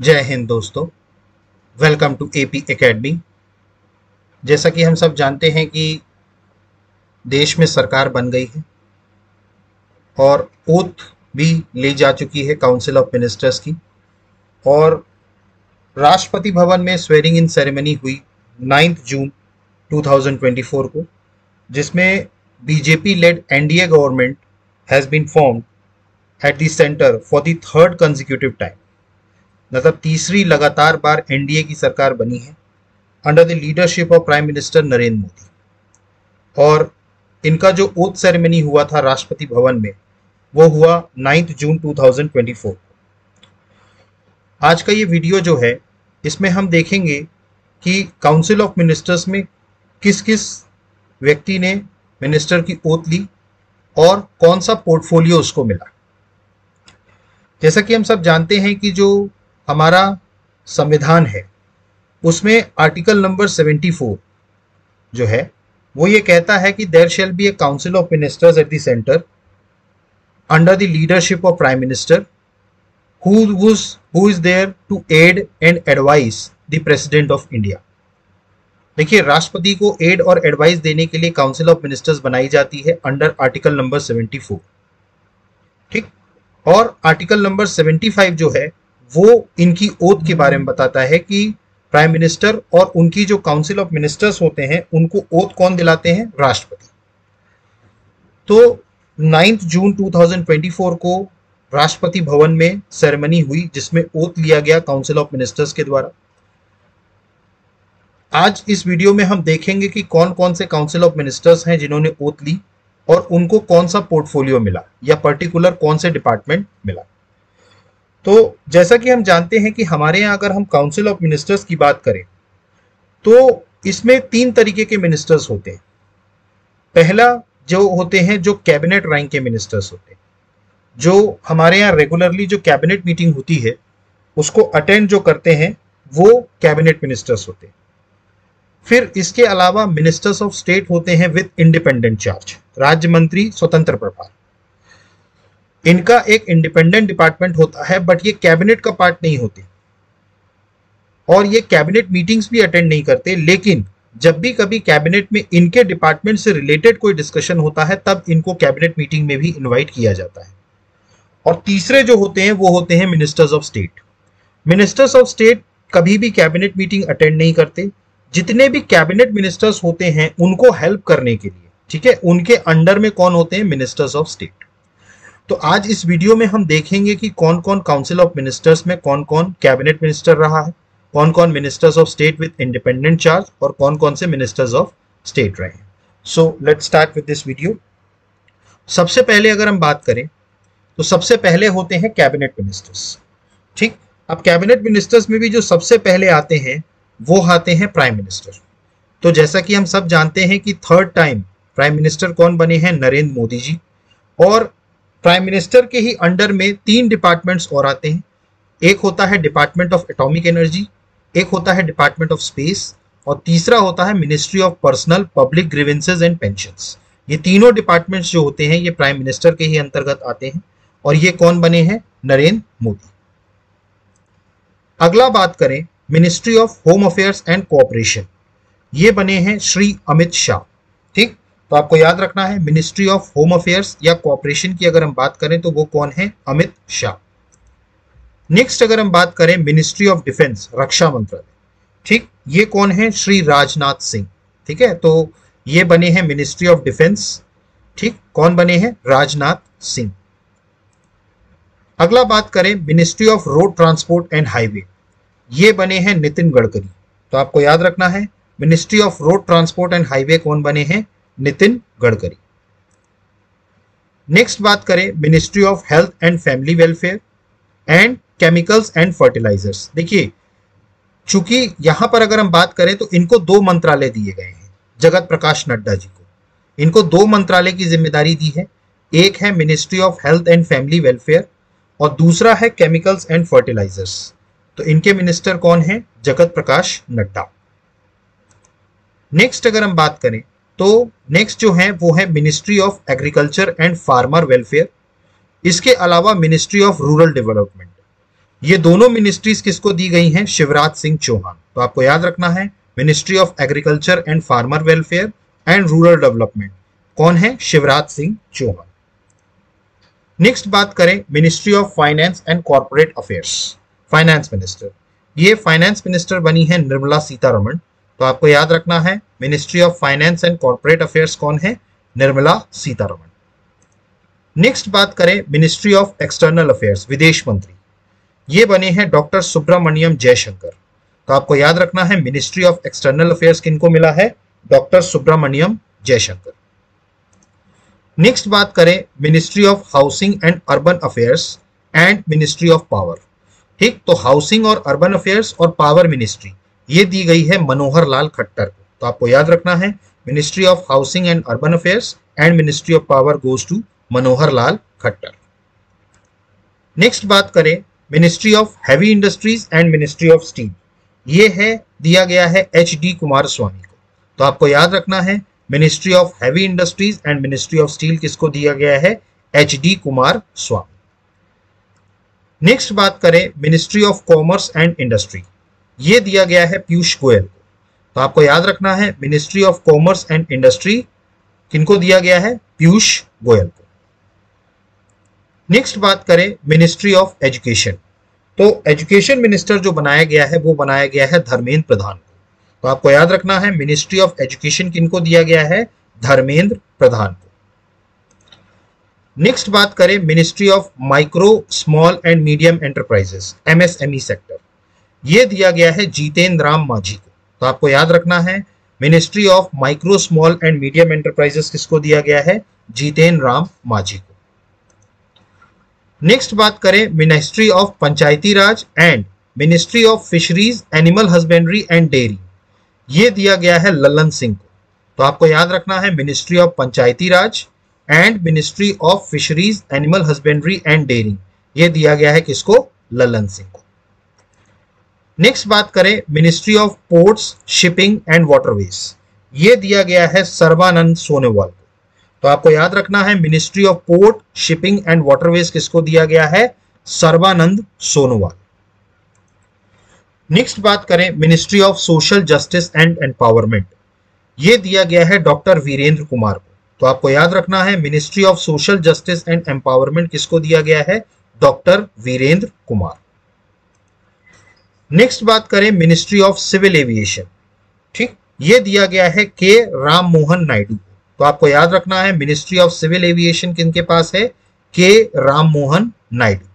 जय हिंद दोस्तों। Welcome to AP academy. जैसा कि हम सब जानते हैं कि देश में सरकार बन गई है और ओथ भी ली जा चुकी है काउंसिल ऑफ मिनिस्टर्स की, और राष्ट्रपति भवन में स्वेरिंग इन सेरेमनी हुई 9 जून 2024 को, जिसमें BJP led NDA government has been formed at the centre for the third consecutive time. मतलब तीसरी लगातार बार एनडीए की सरकार बनी है under the leadership of prime minister Narendra Modi. और इनका जो ओथ सेरेमनी हुआ था राष्ट्रपति भवन में, वो हुआ 9 जून 2024। आज का ये वीडियो जो है, इसमें हम देखेंगे कि काउंसिल ऑफ मिनिस्टर्स में किस किस व्यक्ति ने मिनिस्टर की ओथ ली और कौन सा पोर्टफोलियो उसको मिला। जैसा कि हम सब जानते हैं कि जो हमारा संविधान है उसमें आर्टिकल नंबर 74 जो है वो ये कहता है कि there shall be a council of ministers at the centre under the leadership of prime minister who is there to aid and advise the president of India. देखिए, राष्ट्रपति को एड और एडवाइस देने के लिए काउंसिल ऑफ मिनिस्टर्स बनाई जाती है अंडर आर्टिकल नंबर 74। ठीक। और आर्टिकल नंबर 75 जो है वो इनकी ओथ के बारे में बताता है कि प्राइम मिनिस्टर और उनकी जो काउंसिल ऑफ मिनिस्टर्स होते हैं उनको ओथ कौन दिलाते हैं? राष्ट्रपति। तो 9 जून 2024 को राष्ट्रपति भवन में सेरेमनी हुई जिसमें ओथ लिया गया काउंसिल ऑफ मिनिस्टर्स के द्वारा। आज इस वीडियो में हम देखेंगे कि कौन कौन से काउंसिल ऑफ मिनिस्टर्स हैं जिन्होंने ओथ ली और उनको कौन सा पोर्टफोलियो मिला या पर्टिकुलर कौन से डिपार्टमेंट मिला। तो जैसा कि हम जानते हैं कि हमारे यहाँ अगर हम काउंसिल ऑफ मिनिस्टर्स की बात करें तो इसमें 3 तरीके के मिनिस्टर्स होते हैं। पहला जो होते हैं जो कैबिनेट रैंक के मिनिस्टर्स होते हैं, जो हमारे यहाँ रेगुलरली जो कैबिनेट मीटिंग होती है उसको अटेंड जो करते हैं वो कैबिनेट मिनिस्टर्स होते हैं। फिर इसके अलावा मिनिस्टर्स ऑफ स्टेट होते हैं विद इंडिपेंडेंट चार्ज, राज्य मंत्री स्वतंत्र प्रभार। इनका एक इंडिपेंडेंट डिपार्टमेंट होता है बट ये कैबिनेट का पार्ट नहीं होते और ये कैबिनेट मीटिंग्स भी अटेंड नहीं करते, लेकिन जब भी कभी कैबिनेट में इनके डिपार्टमेंट से रिलेटेड कोई डिस्कशन होता है तब इनको कैबिनेट मीटिंग में भी इनवाइट किया जाता है। और तीसरे जो होते हैं वो होते हैं ministers of state. Ministers of state कभी भी कैबिनेट मीटिंग अटेंड नहीं करते। जितने भी कैबिनेट मिनिस्टर्स होते हैं उनको हेल्प करने के लिए, ठीक है, उनके अंडर में कौन होते हैं? Ministers of state. तो आज इस वीडियो में हम देखेंगे कि कौन कौन काउंसिल ऑफ मिनिस्टर्स में कौन कौन कैबिनेट मिनिस्टर रहा है, कौन कौन ministers of state with independent charge और कौन कौन से मिनिस्टर्स ऑफ स्टेट रहे हैं। So let's start with this video. सबसे पहले अगर हम बात करें तो सबसे पहले होते हैं कैबिनेट मिनिस्टर्स। ठीक। अब कैबिनेट मिनिस्टर्स में भी जो सबसे पहले आते हैं वो आते हैं प्राइम मिनिस्टर। तो जैसा कि हम सब जानते हैं कि थर्ड टाइम प्राइम मिनिस्टर कौन बने हैं? नरेंद्र मोदी जी। और प्राइम मिनिस्टर के ही अंडर में 3 डिपार्टमेंट्स और आते हैं। एक होता है डिपार्टमेंट ऑफ एटॉमिक एनर्जी, एक होता है डिपार्टमेंट ऑफ स्पेस और तीसरा होता है ministry of personnel public grievances and pensions. ये तीनों डिपार्टमेंट्स जो होते हैं ये प्राइम मिनिस्टर के ही अंतर्गत आते हैं और ये कौन बने हैं? नरेंद्र मोदी। अगला बात करें ministry of home affairs and cooperation, ये बने हैं श्री अमित शाह। ठीक। तो आपको याद रखना है मिनिस्ट्री ऑफ होम अफेयर्स या कोऑपरेशन की अगर हम बात करें तो वो कौन है? अमित शाह। नेक्स्ट अगर हम बात करें मिनिस्ट्री ऑफ डिफेंस, रक्षा मंत्रालय, ठीक, ये कौन है? श्री राजनाथ सिंह। ठीक है, तो ये बने हैं मिनिस्ट्री ऑफ डिफेंस। ठीक, कौन बने हैं? राजनाथ सिंह। अगला बात करें ministry of road transport and highway, ये बने हैं नितिन गडकरी। तो आपको याद रखना है ministry of road transport and highway कौन बने हैं? नितिन गडकरी। नेक्स्ट बात करें ministry of health and family welfare and chemicals and fertilizers. देखिए, चूंकि यहां पर अगर हम बात करें तो इनको 2 मंत्रालय दिए गए हैं जगत प्रकाश नड्डा जी को। इनको 2 मंत्रालय की जिम्मेदारी दी है। एक है ministry of health and family welfare और दूसरा है केमिकल्स एंड फर्टिलाइजर्स। तो इनके मिनिस्टर कौन हैं? जगत प्रकाश नड्डा। नेक्स्ट अगर हम बात करें तो नेक्स्ट जो है वो है ministry of agriculture and farmer welfare. इसके अलावा मिनिस्ट्री ऑफ रूरल डेवलपमेंट, ये दोनों मिनिस्ट्रीज किसको दी गई हैं? शिवराज सिंह चौहान। तो आपको याद रखना है ministry of agriculture and farmer welfare and rural development कौन है? शिवराज सिंह चौहान। नेक्स्ट बात करें ministry of finance and corporate affairs, finance minister. ये फाइनेंस मिनिस्टर बनी है निर्मला सीतारमण। तो आपको याद रखना है ministry of finance and corporate affairs कौन है? निर्मला सीतारमण। नेक्स्ट बात करें मिनिस्ट्री ऑफ एक्सटर्नल अफेयर्स, विदेश मंत्री। ये बने हैं डॉक्टर सुब्रमण्यम जयशंकर। तो आपको याद रखना है मिनिस्ट्री ऑफ एक्सटर्नल अफेयर्स किनको मिला है? डॉक्टर सुब्रमण्यम जयशंकर। नेक्स्ट बात करें ministry of housing and urban affairs and ministry of power. ठीक, तो हाउसिंग और अर्बन अफेयर्स और पावर मिनिस्ट्री ये दी गई है मनोहर लाल खट्टर को। तो आपको याद रखना है ministry of housing and urban affairs and ministry of power goes to Manohar Lal Khattar. Next बात करें ministry of heavy industries and ministry of steel. ये है दिया गया है HD कुमारस्वामी को। तो आपको याद रखना है ministry of heavy industries and ministry of steel किसको दिया गया है? HD कुमारस्वामी। नेक्स्ट बात करें ministry of commerce and industry. ये दिया गया है पीयूष गोयल को। तो आपको याद रखना है ministry of commerce and industry किनको दिया गया है? पीयूष गोयल को। नेक्स्ट बात करें मिनिस्ट्री ऑफ एजुकेशन। तो एजुकेशन मिनिस्टर जो बनाया गया है वो बनाया गया है धर्मेंद्र प्रधान को। तो आपको याद रखना है मिनिस्ट्री ऑफ एजुकेशन किनको दिया गया है? धर्मेंद्र प्रधान को। नेक्स्ट बात करें ministry of micro small and medium enterprises, MSME sector. ये दिया गया है जितेंद्र राम मांझी को। तो आपको याद रखना है ministry of micro small and medium enterprises किसको दिया गया है? जितेंद्र राम मांझी को। नेक्स्ट बात करें ministry of Panchayati Raj and ministry of fisheries, animal husbandry and dairy. ये दिया गया है ललन सिंह को। तो आपको याद रखना है ministry of Panchayati Raj and ministry of fisheries, animal husbandry and dairy ये दिया गया है किसको? ललन सिंह को। नेक्स्ट बात करें ministry of ports, shipping and waterways. ये दिया गया है सर्बानंद सोनोवाल को। तो आपको याद रखना है ministry of port, shipping and waterways किसको दिया गया है? सर्बानंद सोनोवाल। नेक्स्ट बात करें ministry of social justice and empowerment. ये दिया गया है डॉक्टर वीरेंद्र कुमार को। तो आपको याद रखना है ministry of social justice and empowerment किसको दिया गया है? डॉक्टर वीरेंद्र कुमार। नेक्स्ट बात करें मिनिस्ट्री ऑफ सिविल एविएशन। ठीक, ये दिया गया है के राम मोहन नायडू को। तो आपको याद रखना है मिनिस्ट्री ऑफ सिविल एविएशन किनके पास है? के राम मोहन नायडू।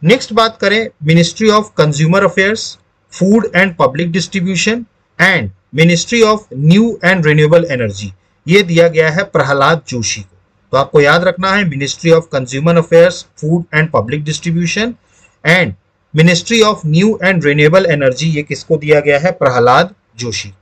नेक्स्ट बात करें ministry of consumer affairs, food and public distribution and ministry of new and renewable energy. ये दिया गया है प्रहलाद जोशी को। तो आपको याद रखना है ministry of consumer affairs, food and public distribution and ministry of new and renewable energy ये किसको दिया गया है? प्रहलाद जोशी।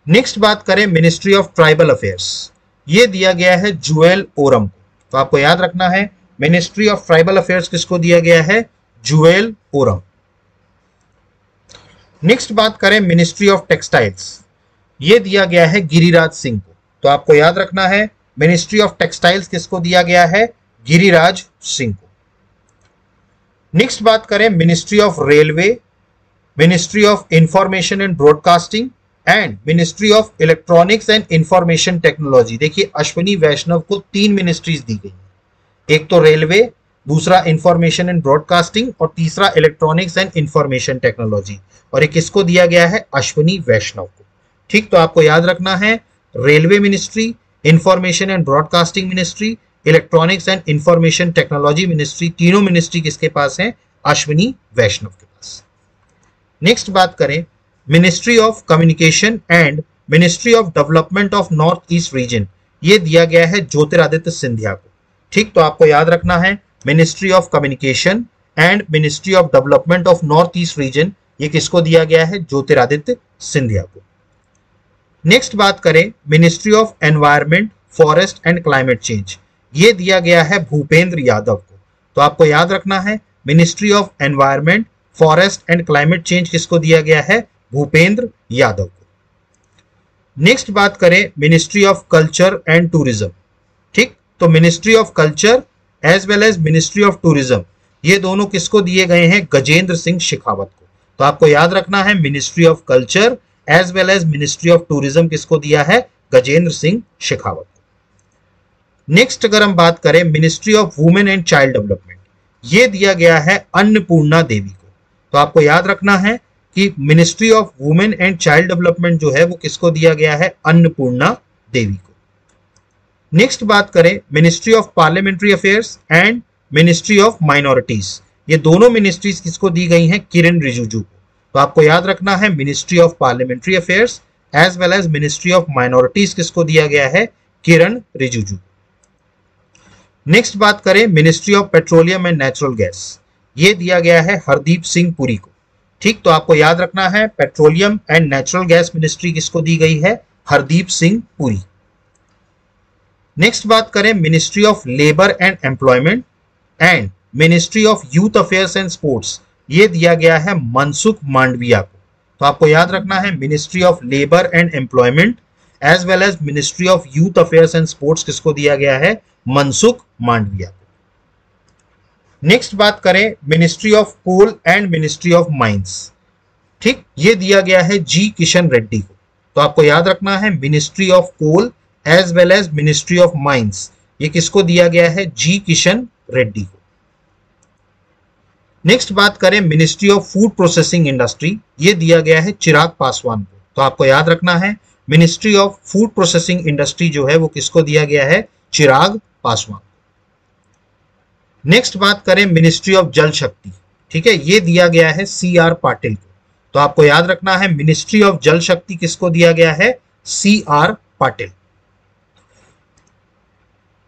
नेक्स्ट बात करें मिनिस्ट्री ऑफ ट्राइबल अफेयर्स। ये दिया गया है जुएल ओरम को। तो आपको याद रखना है मिनिस्ट्री ऑफ ट्राइबल अफेयर्स किसको दिया गया है? जुएल ओरम। नेक्स्ट बात करें मिनिस्ट्री ऑफ टेक्सटाइल्स। ये दिया गया है गिरिराज सिंह को। तो आपको याद रखना है मिनिस्ट्री ऑफ टेक्सटाइल्स किसको दिया गया है? गिरिराज सिंह को। नेक्स्ट बात करें ministry of railway, ministry of information and broadcasting and ministry of electronics and information technology. देखिए अश्विनी वैष्णव को 3 मिनिस्ट्रीज दी गई, एक तो रेलवे, दूसरा इंफॉर्मेशन एंड ब्रॉडकास्टिंग और तीसरा इलेक्ट्रॉनिक्स एंड इंफॉर्मेशन टेक्नोलॉजी। और ये किसको दिया गया है? अश्विनी वैष्णव को। ठीक, तो आपको याद रखना है railway ministry, information and broadcasting ministry, electronics and information technology ministry, तीनों मिनिस्ट्री किसके पास है? अश्विनी वैष्णव के पास। नेक्स्ट बात करें ministry of communication and ministry of development of north east region. ये दिया गया है ज्योतिरादित्य सिंधिया को। ठीक, तो आपको याद रखना है ministry of communication and ministry of development of north east region ये किसको दिया गया है? ज्योतिरादित्य सिंधिया को। नेक्स्ट बात करें ministry of environment, forest and climate change. ये दिया गया है भूपेंद्र यादव को। तो आपको याद रखना है ministry of environment, forest and climate change किसको दिया गया है? भूपेंद्र यादव को। नेक्स्ट बात करें ministry of culture and tourism. ठीक, तो ministry of culture as well as ministry of tourism ये दोनों किसको दिए गए हैं? गजेंद्र सिंह शेखावत को। तो आपको याद रखना है ministry of culture as well as ministry of tourism किसको दिया है? गजेंद्र सिंह शेखावत को। नेक्स्ट अगर हम बात करें ministry of women and child development, ये दिया गया है अन्नपूर्णा देवी को। तो आपको याद रखना है कि ministry of women and child development जो है वो किसको दिया गया है? अन्नपूर्णा देवी को। नेक्स्ट बात करें ministry of parliamentary affairs and ministry of minorities, ये दोनों मिनिस्ट्रीज किसको दी गई हैं? किरण रिजिजू को। तो आपको याद रखना है ministry of parliamentary affairs as well as ministry of minorities किसको दिया गया है? किरण रिजिजू। नेक्स्ट बात करें ministry of petroleum and natural gas, ये दिया गया है हरदीप सिंह पुरी को। ठीक, तो आपको याद रखना है petroleum and natural gas ministry किसको दी गई है? हरदीप सिंह पुरी। नेक्स्ट बात करें ministry of labour and employment and ministry of youth affairs and sports, ये दिया गया है मनसुख मांडविया को। तो आपको याद रखना है ministry of labour and employment as well as ministry of youth affairs and sports किसको दिया गया है? मनसुख मांडविया को। नेक्स्ट बात करें ministry of coal and ministry of mines, ठीक, ये दिया गया है जी किशन रेड्डी को। तो आपको याद रखना है ministry of coal as well as ministry of mines, ये किसको दिया गया है? जी किशन रेड्डी को। नेक्स्ट बात करें ministry of food processing industry, ये दिया गया है चिराग पासवान को। तो आपको याद रखना है ministry of food processing industry जो है वो किसको दिया गया है? चिराग पासवान। नेक्स्ट बात करें मिनिस्ट्री ऑफ जल शक्ति, ठीक है, ये दिया गया है सी आर पाटिल को। तो आपको याद रखना है मिनिस्ट्री ऑफ जल शक्ति किसको दिया गया है? C R Patil.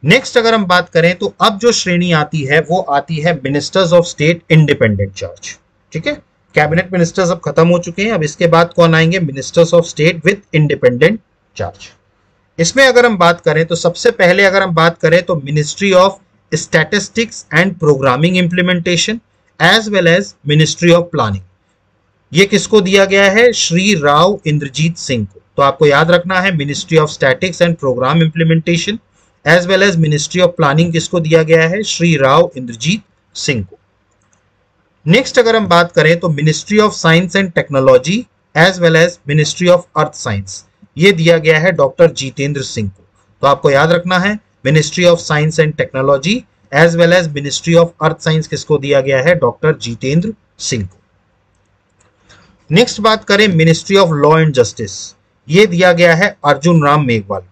नेक्स्ट अगर हम बात करें तो अब जो श्रेणी आती है वो आती है ministers of state independent charge, ठीक है, कैबिनेट मिनिस्टर्स अब खत्म हो चुके हैं, अब इसके बाद कौन आएंगे? Ministers of state with independent charge. इसमें अगर हम बात करें तो सबसे पहले अगर हम बात करें तो ministry of statistics and programming implementation as well as ministry of planning, ये किसको दिया गया है? श्री राव इंद्रजीत सिंह को। तो आपको याद रखना है ministry of statics and programme implementation as well as ministry of planning किसको दिया गया है? श्री राव इंद्रजीत सिंह को। नेक्स्ट अगर हम बात करें तो ministry of science and technology as well as ministry of earth science, ये दिया गया है डॉक्टर जितेंद्र सिंह को। तो आपको याद रखना है ministry of science and technology as well as ministry of earth science किसको दिया गया है? डॉक्टर जितेंद्र सिंह को। नेक्स्ट बात करें ministry of law and justice, ये दिया गया है अर्जुन राम मेघवाल को।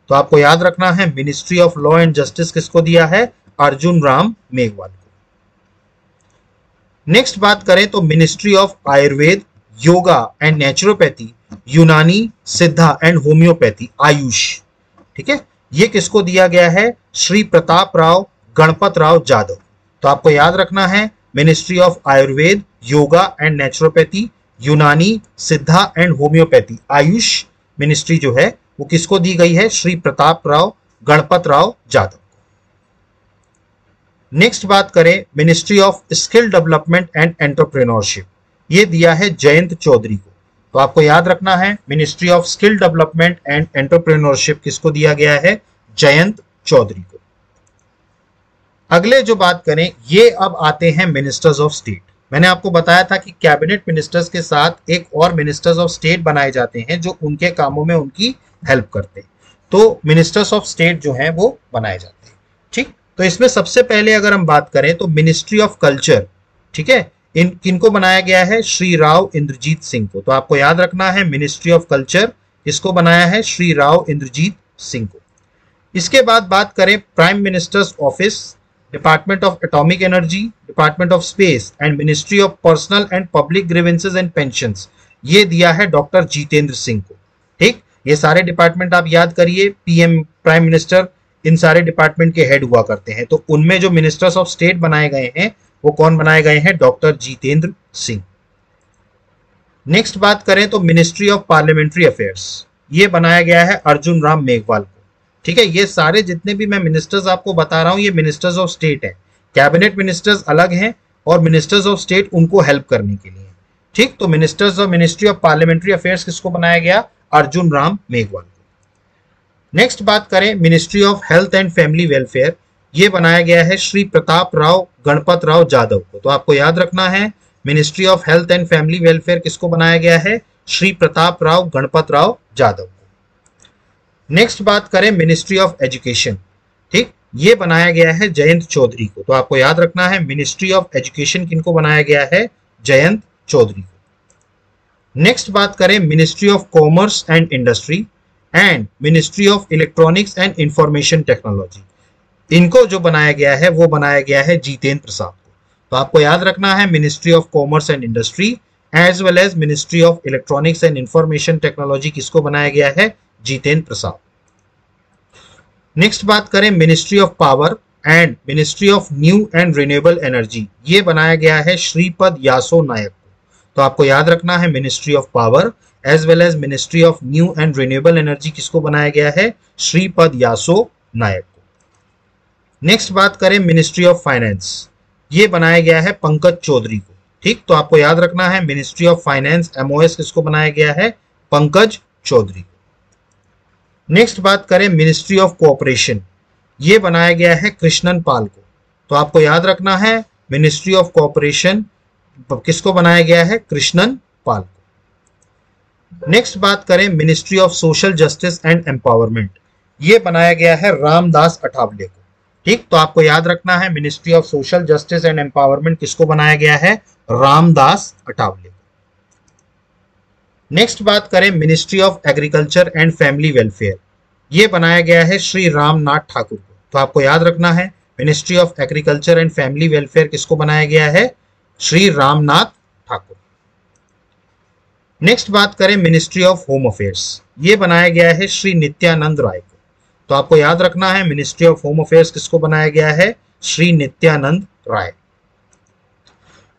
तो आपको याद रखना है ministry of law and justice किसको दिया है? अर्जुन राम मेघवाल को। नेक्स्ट बात करें तो ministry of Ayurveda, yoga and naturopathy, यूनानी, सिद्धा एंड होम्योपैथी, आयुष, ठीक है, ये किसको दिया गया है? श्री प्रताप राव गणपत राव जाधव। तो आपको याद रखना है ministry of Ayurveda, yoga and naturopathy, यूनानी, सिद्धा एंड होम्योपैथी, आयुष मिनिस्ट्री जो है वो किसको दी गई है? श्री प्रताप राव गणपत राव जाधव। नेक्स्ट बात करें ministry of skill development and entrepreneurship, ये दिया है जयंत चौधरी को। तो आपको याद रखना है ministry of skill development and entrepreneurship किसको दिया गया है? जयंत चौधरी को। अगले जो बात करें ये अब आते हैं मिनिस्टर्स ऑफ स्टेट। मैंने आपको बताया था कि कैबिनेट मिनिस्टर्स के साथ एक और मिनिस्टर्स ऑफ स्टेट बनाए जाते हैं जो उनके कामों में उनकी हेल्प करते हैं। तो मिनिस्टर्स ऑफ स्टेट जो हैं वो बनाए जाते हैं, ठीक। तो इसमें सबसे पहले अगर हम बात करें तो मिनिस्ट्री ऑफ कल्चर, ठीक है, इन किनको बनाया गया है? श्री राव इंद्रजीत सिंह को। तो आपको याद रखना है मिनिस्ट्री ऑफ कल्चर किसको बनाया है? श्री राव इंद्रजीत सिंह को। इसके बाद बात करें prime minister's office, department of atomic energy, department of space and ministry of personal and public grievances and pensions, ये दिया है डॉक्टर जितेंद्र सिंह को, ठीक। ये सारे डिपार्टमेंट आप याद करिए, पीएम प्राइम मिनिस्टर इन सारे डिपार्टमेंट के हेड हुआ करते हैं। तो उनमें जो मिनिस्टर्स ऑफ स्टेट बनाए गए हैं वो कौन बनाए गए हैं? डॉक्टर जितेंद्र सिंह। नेक्स्ट बात करें तो मिनिस्ट्री ऑफ पार्लियामेंट्री अफेयर्स, ये बनाया गया है अर्जुन राम मेघवाल को, ठीक है। ये सारे जितने भी मैं मिनिस्टर्स आपको बता रहा हूं ये मिनिस्टर्स ऑफ स्टेट है। कैबिनेट मिनिस्टर्स अलग हैं और मिनिस्टर्स ऑफ स्टेट उनको हेल्प करने के लिए, ठीक। तो ministers of ministry of parliamentary affairs किसको बनाया गया? अर्जुन राम मेघवाल को। नेक्स्ट बात करें ministry of health and family welfare, ये बनाया गया है श्री प्रताप राव गणपत राव जाधव को। तो आपको याद रखना है ministry of health and family welfare किसको बनाया गया है, श्री प्रताप राव गणपत राव जाधव को। नेक्स्ट बात करें मिनिस्ट्री ऑफ एजुकेशन, ठीक, ये बनाया गया है जयंत चौधरी को। तो आपको याद रखना है मिनिस्ट्री ऑफ एजुकेशन किनको बनाया गया है, जयंत चौधरी को। नेक्स्ट बात करें ministry of commerce and industry and ministry of electronics and information technology, इनको जो बनाया गया है वो बनाया गया है जितेंद्र प्रसाद को। तो आपको याद रखना है ministry of commerce and industry as well as ministry of electronics and information technology किसको बनाया गया है, जितेंद्र प्रसाद। नेक्स्ट बात करें ministry of power and ministry of new and renewable energy, ये बनाया गया है श्रीपद यासो नायक को। तो आपको याद रखना है ministry of power as well as ministry of new and renewable energy किसको बनाया गया है, श्रीपद यासो नायक को। नेक्स्ट बात करें मिनिस्ट्री ऑफ फाइनेंस, ये बनाया गया है पंकज चौधरी को, ठीक। तो आपको याद रखना है मिनिस्ट्री ऑफ फाइनेंस एमओएस किसको बनाया गया है, पंकज चौधरी को। नेक्स्ट बात करें मिनिस्ट्री ऑफ कोऑपरेशन, ये बनाया गया है कृष्णन पाल को। तो आपको याद रखना है मिनिस्ट्री ऑफ कोऑपरेशन किसको बनाया गया है, कृष्णन पाल को। नेक्स्ट बात करें ministry of social justice and empowerment, ये बनाया गया है रामदास अठावले को, ठीक। तो आपको याद रखना है ministry of social justice and empowerment किसको बनाया गया है, रामदास अठावले। नेक्स्ट बात करें ministry of agriculture and family welfare, ये बनाया गया है श्री रामनाथ ठाकुर को। तो आपको याद रखना है ministry of agriculture and family welfare किसको बनाया गया है, श्री रामनाथ ठाकुर। नेक्स्ट बात करें मिनिस्ट्री ऑफ होम अफेयर्स, ये बनाया गया है श्री नित्यानंद राय को। तो आपको याद रखना है मिनिस्ट्री ऑफ होम अफेयर्स किसको बनाया गया है, श्री नित्यानंद राय।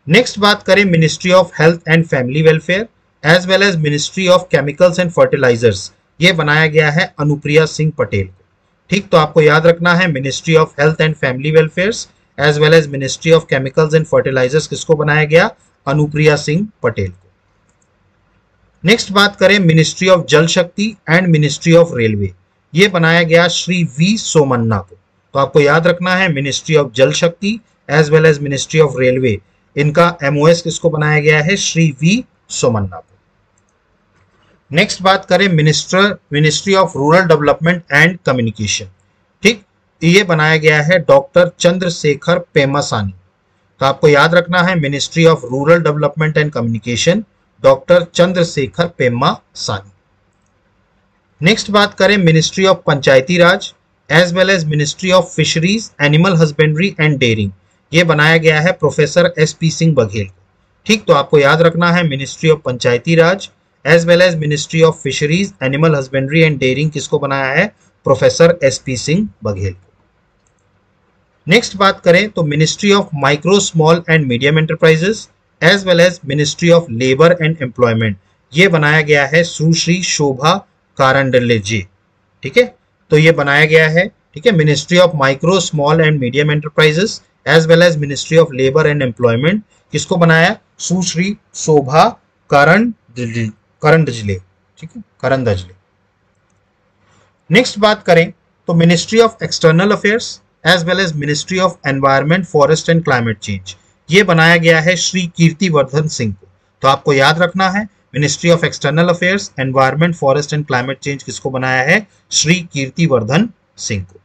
नेक्स्ट बात करें ministry of health and family welfare as well as ministry of chemicals and fertilizers, ये बनाया गया है अनुप्रिया सिंह पटेल को, ठीक। तो आपको याद रखना है ministry of health and family welfare as well as ministry of chemicals and fertilizers किसको बनाया गया, अनुप्रिया सिंह पटेल को। नेक्स्ट बात करें मिनिस्ट्री ऑफ जल शक्ति एंड मिनिस्ट्री ऑफ रेलवे, ये बनाया गया श्री वी सोमन्ना को। तो आपको याद रखना है ministry of Jal Shakti as well as ministry of railway, इनका एमओएस किसको बनाया गया है, श्री वी सोमन्ना को। नेक्स्ट बात करें ministry of rural development and communication, ठीक, ये बनाया गया है डॉक्टर चंद्रशेखर पेमासानी। तो आपको याद रखना है ministry of rural development and communication, doctor Chandrasekhar Pemmasani. Next बात करें ministry of Panchayati Raj as well as ministry of fisheries animal husbandry and dairying, ये बनाया गया है प्रोफेसर एसपी सिंह बघेल को, ठीक। तो आपको याद रखना है ministry of Panchayati Raj as well as ministry of fisheries animal husbandry and dairying किसको बनाया है, प्रोफेसर एसपी सिंह बघेल को। नेक्स्ट बात करें तो ministry of micro small and medium enterprises as well as ministry of labour and employment, ये बनाया गया है सुश्री शोभा कारंडले जी, ठीक है। तो ये बनाया गया है, ठीक है, ministry of micro small and medium enterprises as well as ministry of labour and employment किसको बनाया, सुश्री शोभा करंडजले, ठीक है, करंदजले। नेक्स्ट बात करें तो ministry of external affairs as well as ministry of environment forest and climate change, ये बनाया गया है श्री कीर्तिवर्धन सिंह को। तो आपको याद रखना है ministry of external affairs environment forest and climate change किसको बनाया है, श्री कीर्तिवर्धन सिंह को।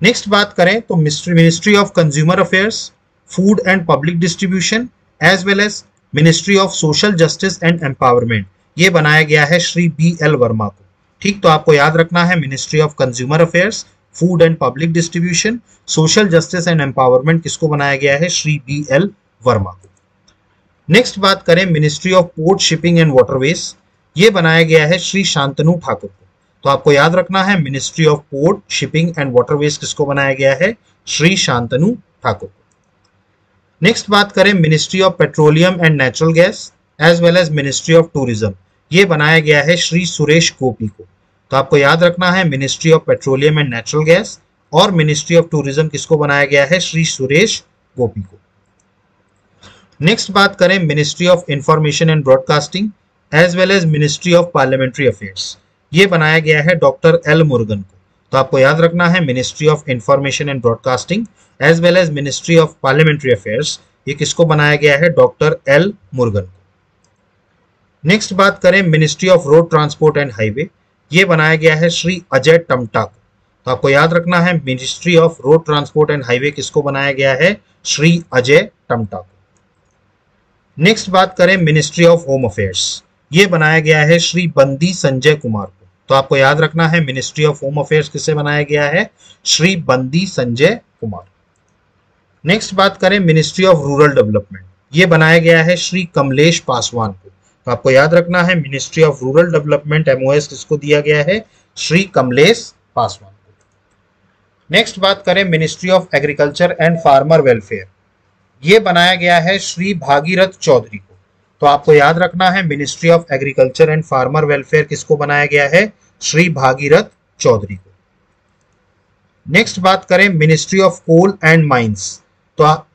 नेक्स्ट बात करें तो ministry of consumer affairs, food and public distribution as well as ministry of social justice and empowerment, ये बनाया गया है श्री बी एल वर्मा को, ठीक। तो आपको याद रखना है ministry of consumer affairs, food and public distribution, social justice and empowerment किसको बनाया गया है, श्री बी एल वर्मा को। नेक्स्ट बात करें ministry of port shipping and waterways, ये बनाया गया है श्री शांतनु ठाकुर को। तो आपको याद रखना है ministry of port shipping and waterways किसको बनाया गया है, श्री शांतनु ठाकुर को। नेक्स्ट बात करें ministry of petroleum and natural gas as well as ministry of tourism, ये बनाया गया है श्री सुरेश गोपी को। तो आपको याद रखना है ministry of petroleum and natural gas और मिनिस्ट्री ऑफ टूरिज्म किसको बनाया गया है, श्री सुरेश गोपी को। नेक्स्ट बात करें ministry of information and broadcasting as well as ministry of parliamentary affairs, ये बनाया गया है डॉक्टर एल मुरुगन को। तो आपको याद रखना है ministry of information and broadcasting as well as ministry of parliamentary affairs, ये किसको बनाया गया है? डॉक्टर एल मुरुगन को। नेक्स्ट बात करें ministry of road transport and highway, ये बनाया गया है श्री अजय टमटा को। तो आपको याद रखना है ministry of road transport and highway किसको बनाया गया है? श्री अजय टमटा को। नेक्स्ट बात करें मिनिस्ट्री ऑफ होम अफेयर्स, ये बनाया गया है श्री बंदी संजय कुमार को। तो आपको याद रखना है मिनिस्ट्री ऑफ होम अफेयर्स किससे बनाया गया है? श्री बंदी संजय कुमार। नेक्स्ट बात करें मिनिस्ट्री ऑफ रूरल डेवलपमेंट, ये बनाया गया है श्री कमलेश पासवान को। तो आपको याद रखना है ministry of rural development MOS किसको दिया गया है? श्री कमलेश पासवान को। नेक्स्ट बात करें ministry of agriculture and farmer welfare, ये बनाया गया है श्री भागीरथ चौधरी को। तो आपको याद रखना है ministry of agriculture and farmer welfare किसको बनाया गया है? श्री भागीरथ चौधरी को। नेक्स्ट बात करें ministry of coal and mines, तो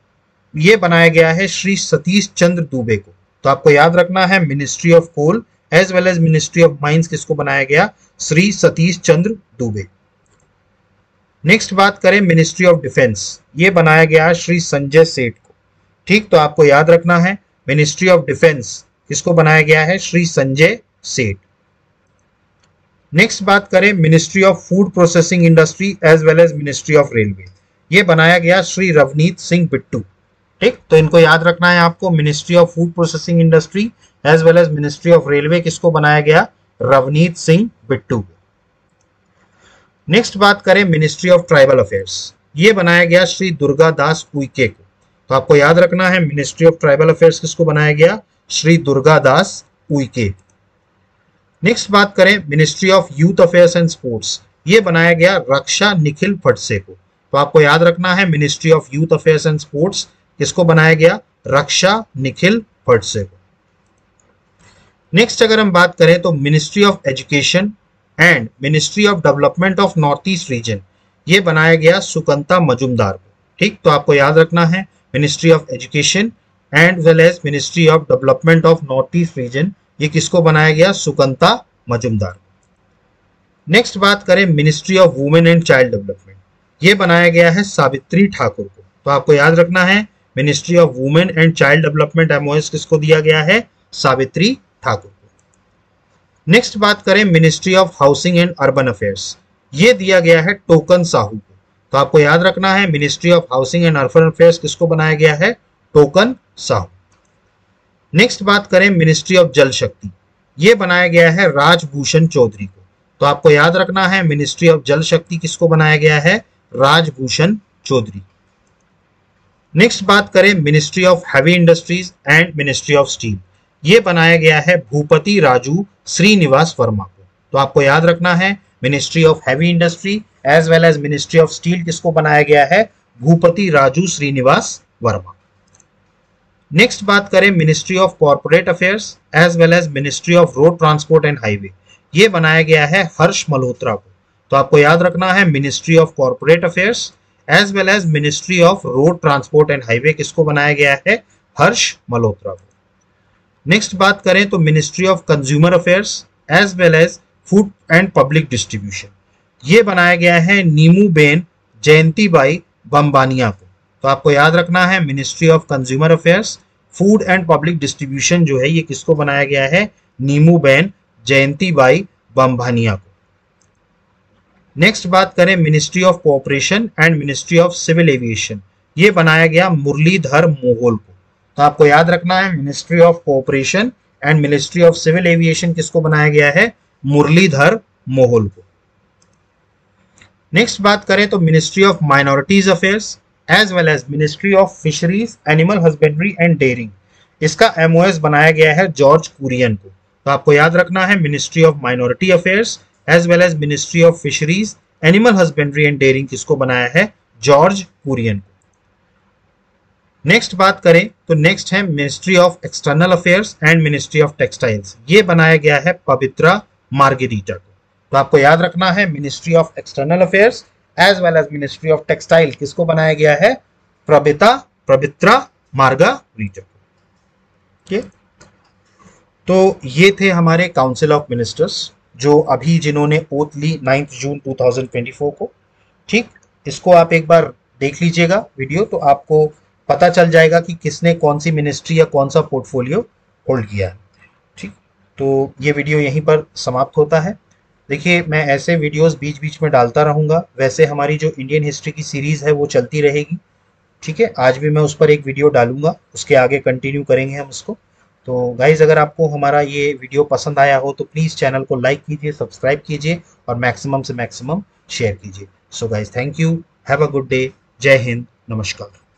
ये बनाया गया है श्री सतीश चंद्र दुबे को। तो आपको याद रखना है ministry of coal as well as ministry of mines किसको बनाया गया? श्री सतीश चंद्र दुबे। नेक्स्ट बात करें मिनिस्ट्री ऑफ डिफेंस, ये बनाया गया श्री संजय सेठ को। ठीक, तो आपको याद रखना है मिनिस्ट्री ऑफ डिफेंस किसको बनाया गया है? श्री संजय सेठ। नेक्स्ट बात करें ministry of food processing industry as well as ministry of railway, ये बनाया गया श्री रवनीत सिंह बिट्टू। ठीक, तो इनको याद रखना है आपको, ministry of food processing industry as well as ministry of railway किसको बनाया गया? रवनीत सिंह बिट्टू। नेक्स्ट बात करें मिनिस्ट्री ऑफ ट्राइबल अफेयर्स, ये बनाया गया श्री दुर्गा दास उइके को। तो आपको याद रखना है मिनिस्ट्री ऑफ ट्राइबल अफेयर्स किसको बनाया गया? श्री दुर्गा दास उइके। नेक्स्ट बात करें ministry of youth affairs and sports, ये बनाया गया रक्षा निखिल फटसे को। तो आपको याद रखना है ministry of youth affairs and sports किसको बनाया गया? रक्षा निखिल फटसे को। नेक्स्ट अगर हम बात करें तो ministry of education and ministry of development of north east region, ये बनाया गया सुकंता मजुमदार को। ठीक, तो आपको याद रखना है ministry of education and well as ministry of development of north east region, ये किसको बनाया गया? सुकंता मजुमदार। नेक्स्ट बात करें ministry of women and child development, ये बनाया गया है सावित्री ठाकुर को। तो आपको याद रखना है ministry of women and child development MOS किसको दिया गया है? सावित्री ठाकुर को। नेक्स्ट बात करें ministry of housing and urban affairs, ये दिया गया है टोकन साहू को। तो आपको याद रखना है ministry of housing and urban affairs किसको बनाया गया है? टोकन साहू। नेक्स्ट बात करें मिनिस्ट्री ऑफ जल शक्ति, ये बनाया गया है राजभूषण चौधरी को। तो आपको याद रखना है मिनिस्ट्री ऑफ जल शक्ति किसको बनाया गया है? राजभूषण चौधरी। नेक्स्ट बात करें ministry of heavy industries and ministry of steel, ये बनाया गया है भूपति राजू श्रीनिवास वर्मा को। तो आपको याद रखना है ministry of heavy industry as well as ministry of steel किसको बनाया गया है? भूपति राजू श्रीनिवास वर्मा। नेक्स्ट बात करें ministry of corporate affairs as well as ministry of road transport and highway, ये बनाया गया है हर्ष मल्होत्रा को। तो आपको याद रखना है ministry of corporate affairs as well as ministry of road transport and highway किसको बनाया गया है? हर्ष मल्होत्रा को। नेक्स्ट बात करें तो ministry of consumer affairs as well as food and public distribution, ये बनाया गया है नीमू बेन जयंतीबाई बम्बानिया को। तो आपको याद रखना है ministry of consumer affairs food and public distribution जो है ये किसको बनाया गया है? नीमू बेन जयंतीबाई बम्बानिया को। नेक्स्ट बात करें ministry of cooperation and ministry of civil aviation, ये बनाया गया मुरलीधर मोहोल को। तो आपको याद रखना है ministry of cooperation and ministry of civil aviation किसको बनाया गया है? मुरलीधर मोहोल को। नेक्स्ट बात करें तो ministry of minorities affairs as well as ministry of fisheries animal husbandry and dairying, इसका एमओएस बनाया गया है जॉर्ज कुरियन को। तो आपको याद रखना है ministry of minority affairs as well as ministry of fisheries animal husbandry and dairying किसको बनाया है? जॉर्ज कुरियन को। नेक्स्ट बात करें तो नेक्स्ट है ministry of external affairs and ministry of textiles, ये बनाया गया है पवित्रा मार्गेरिटा को। तो आपको याद रखना है ministry of external affairs as well as ministry of textile किसको बनाया गया है? पवित्रा मार्गेरिटा को। तो ये थे हमारे काउंसिल ऑफ मिनिस्टर्स जो अभी जिन्होंने ओथ ली 9 जून 2024 को। ठीक, इसको आप एक बार देख लीजिएगा वीडियो, तो आपको पता चल जाएगा कि किसने कौन सी मिनिस्ट्री या कौन सा पोर्टफोलियो होल्ड किया है। ठीक, तो ये वीडियो यहीं पर समाप्त होता है। देखिए, मैं ऐसे वीडियोस बीच बीच में डालता रहूँगा। वैसे हमारी जो इंडियन हिस्ट्री की सीरीज़ है वो चलती रहेगी। ठीक है, आज भी मैं उस पर एक वीडियो डालूंगा, उसके आगे कंटिन्यू करेंगे हम उसको। तो गाइज, अगर आपको हमारा ये वीडियो पसंद आया हो तो प्लीज़ चैनल को लाइक कीजिए, सब्सक्राइब कीजिए और मैक्सिमम से मैक्सिमम शेयर कीजिए। So guys, thank you, have a good day, जय हिंद, नमस्कार।